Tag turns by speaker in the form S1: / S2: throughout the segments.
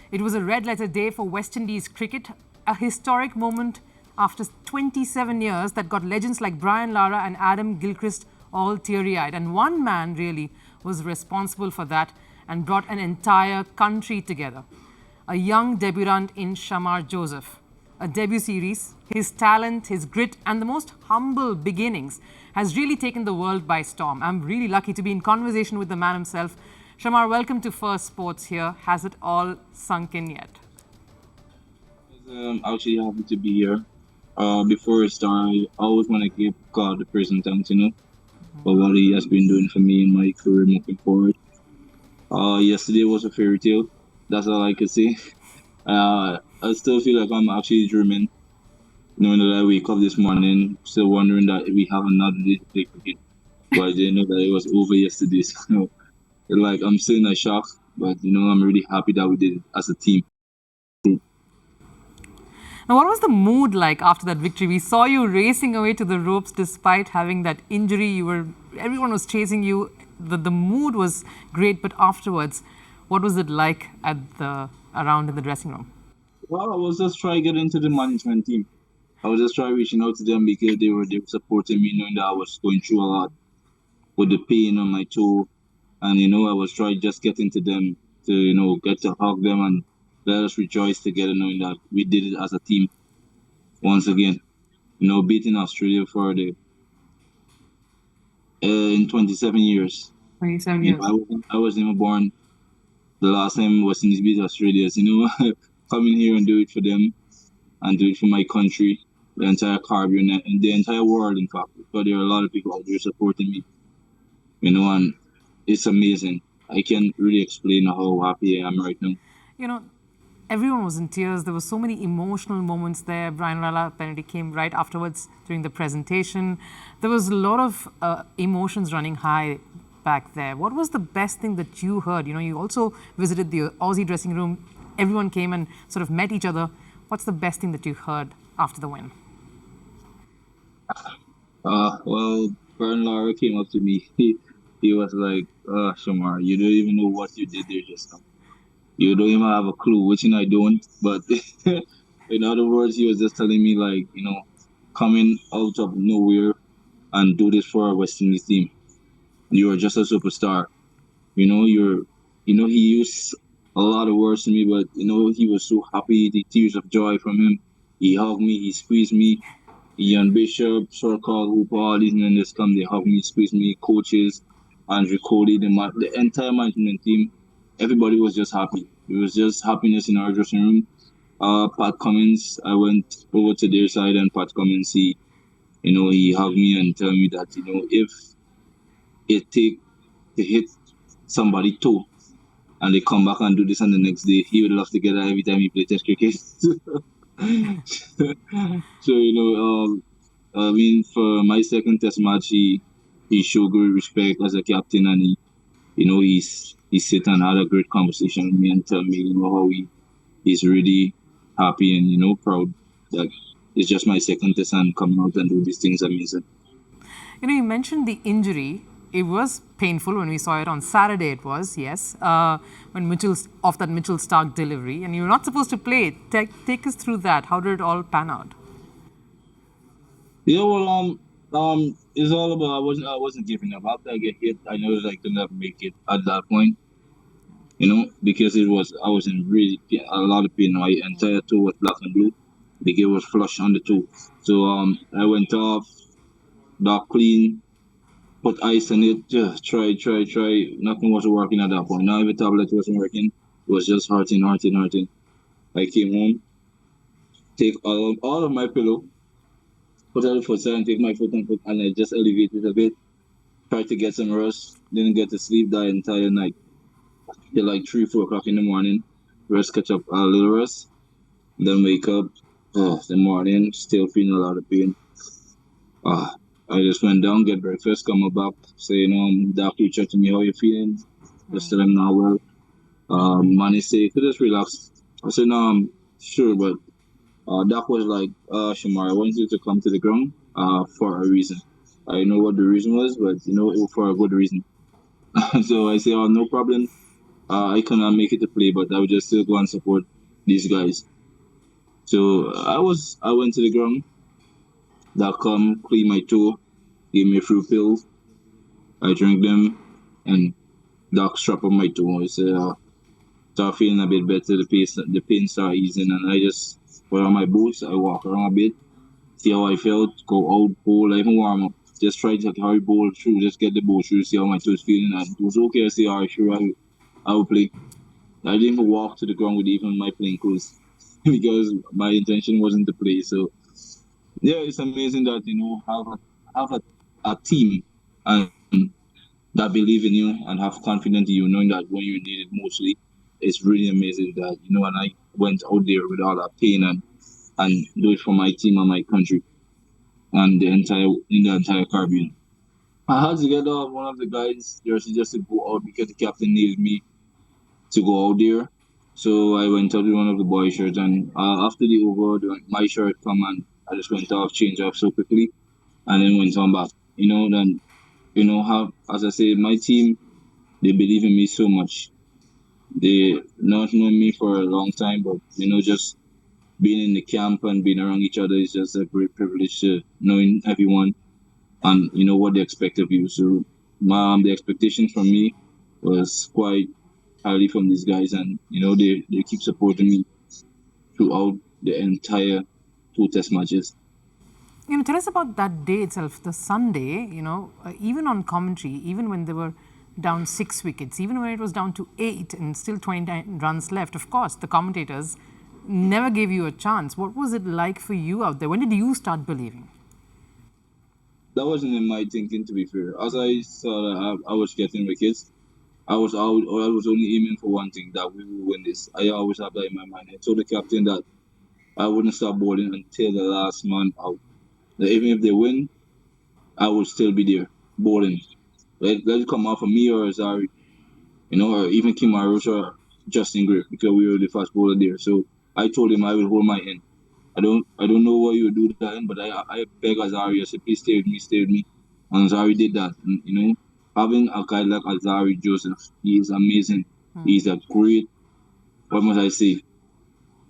S1: It was a red-letter day for West Indies cricket, a historic moment after 27 years that got legends like Brian Lara and Adam Gilchrist all teary-eyed. And one man really was responsible for that and brought an entire country together. A young debutant in Shamar Joseph. A debut series, his talent, his grit, and the most humble beginnings has really taken the world by storm. I'm really lucky to be in conversation with the man himself. Shamar, welcome to Firstpost here. Has it all sunk in yet?
S2: Actually happy to be here. Before I start, I always want to give God the praise and thanks, for what He has been doing for me in my career moving forward. Yesterday was a fairy tale. That's all I could say. I still feel like I'm actually dreaming, knowing that I wake up this morning, still wondering that we have another day to play cricket. But I didn't know that it was over yesterday. So, like, I'm still in a shock, but, I'm really happy that we did it as a team.
S1: Now, what was the mood like after that victory? We saw you racing away to the ropes despite having that injury. Everyone was chasing you. The mood was great, but afterwards, what was it like around in the dressing room?
S2: Well, I was just trying to get into the management team. I was just trying reaching out to them because they were supporting me, knowing that I was going through a lot with the pain on my toe. And, I was trying just getting to them to, get to hug them and let us rejoice together, knowing that we did it as a team once again. Beating Australia for in 27 years.
S1: 27 years.
S2: I wasn't even born the last time West Indies beat Australia. Coming here and do it for them and do it for my country, the entire Caribbean and the entire world, in fact. Because there are a lot of people out there supporting me, and it's amazing. I can't really explain how happy I am right now.
S1: Everyone was in tears. There were so many emotional moments there. Brian Lara apparently came right afterwards during the presentation. There was a lot of emotions running high back there. What was the best thing that you heard? You also visited the Aussie dressing room. Everyone came and sort of met each other. What's the best thing that you heard after the win?
S2: Well, Brian Lara came up to me. He was like, Shamar, you don't even know what you did there just now. You don't even have a clue, which I don't. But in other words, he was just telling me, like, coming out of nowhere and do this for our West Indies team. You're just a superstar. He used a lot of words to me, but, he was so happy, the tears of joy from him. He hugged me, he squeezed me. Ian Bishop, Circle, Hooper, all these men just come, they hug me, squeeze me, coaches, Andrew Cody, the entire management team. Everybody was just happy. It was just happiness in our dressing room. Pat Cummins, I went over to their side and Pat Cummins, he hugged me and told me that, if it take to hit somebody toe and they come back and do this on the next day, he would love to get that every time he play test cricket. So, for my second test match, he showed great respect as a captain, and he sit and had a great conversation with me and tell me, how he's really happy and, proud that it's just my second test and coming out and do these things amazing.
S1: You mentioned the injury. It was painful when we saw it on Saturday. It was, yes, when that Mitchell Starc delivery, and you're not supposed to play it. Take us through that. How did it all pan out?
S2: Yeah, well, it's all about I wasn't giving up. After I get hit, I know that I could never make it at that point. Because I was in really a lot of pain. My entire toe was black and blue. The game was flush on the toe. So I went off, dark clean, put ice in it, just try. Nothing was working at that point. Now every tablet wasn't working. It was just hurting. I came home, take all of my pillow, put it on the foot side and take my foot and I just elevated a bit. Tried to get some rest. Didn't get to sleep that entire night. Till like 3-4 o'clock in the morning. Rest, catch up a little rest. Then wake up. The morning, still feeling a lot of pain. I just went down, get breakfast, come back, say, doctor reached out to me, how you feeling? Just tell him now, well, Manny say, could just relax. I said, no, I'm sure, but Doc was like, Shamar, I want you to come to the ground for a reason. I know what the reason was, but, it was for a good reason. So I say, oh, no problem. I cannot make it to play, but I would just still go and support these guys. So I went to the ground. That come clean my toe, gave me a few pills. I drank them, and doc strap on my toe. I said, start feeling a bit better. The pain start easing, and I just put on my boots. I walk around a bit, see how I felt. Go out, bowl, I even warm up. Just try to hurry bowl through. Just get the bowl through. See how my toes feeling, and it was okay. I say, alright, sure, I will play. I didn't even walk to the ground with even my playing clothes because my intention wasn't to play. So yeah, it's amazing that have a team and that believe in you and have confidence in you, knowing that when you need it mostly, it's really amazing that and I went out there with all that pain and do it for my team and my country and the entire Caribbean. I had to get off one of the guys just to go out because the captain needed me to go out there. So I went out with one of the boy shirts, and after the over, my shirt come and I just went off, changed off so quickly, and then went on back. Then how as I say, my team they believe in me so much. They not known me for a long time, but just being in the camp and being around each other is just a great privilege to knowing everyone and what they expect of you. So the expectations from me was quite highly from these guys, and they keep supporting me throughout the entire two test matches.
S1: Tell us about that day itself, the Sunday, even on commentary, even when they were down 6 wickets, even when it was down to 8 and still 29 runs left, of course, the commentators never gave you a chance. What was it like for you out there? When did you start believing?
S2: That wasn't in my thinking, to be fair. As I saw that I was getting wickets, I was out, or I was only aiming for one thing, that we will win this. I always have that in my mind. I told the captain that I wouldn't stop bowling until the last man out. That even if they win, I would still be there bowling. Let it come out for me or Azari, or even Kim Marush or Justin Gray, because we were the fast bowler there. So I told him I will hold my end. I don't know what you would do that, but I beg Azari. I said, please stay with me. And Azari did that. And, having a guy like Shamar Joseph, he is amazing. He's a great, what must I say,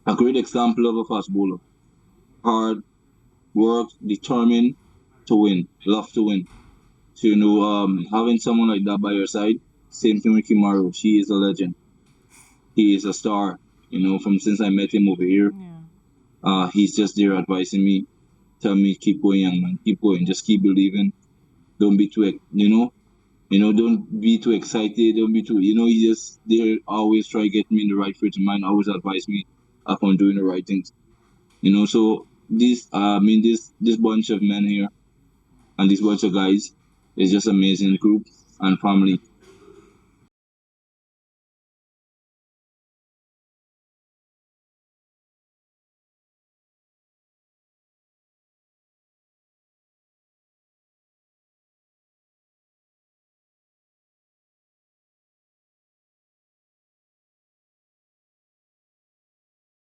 S2: a great example of a fast bowler. Hard, work, determined to win, love to win. So having someone like that by your side, same thing with Kimaru. She is a legend. He is a star. From since I met him over here, he's just there advising me, telling me keep going, young man, keep going, just keep believing. Don't be too, don't be too excited. Don't be too, he just there always try to get me in the right frame of mind. Always advise me upon doing the right things. So this bunch of men here and this bunch of guys is just amazing group and family.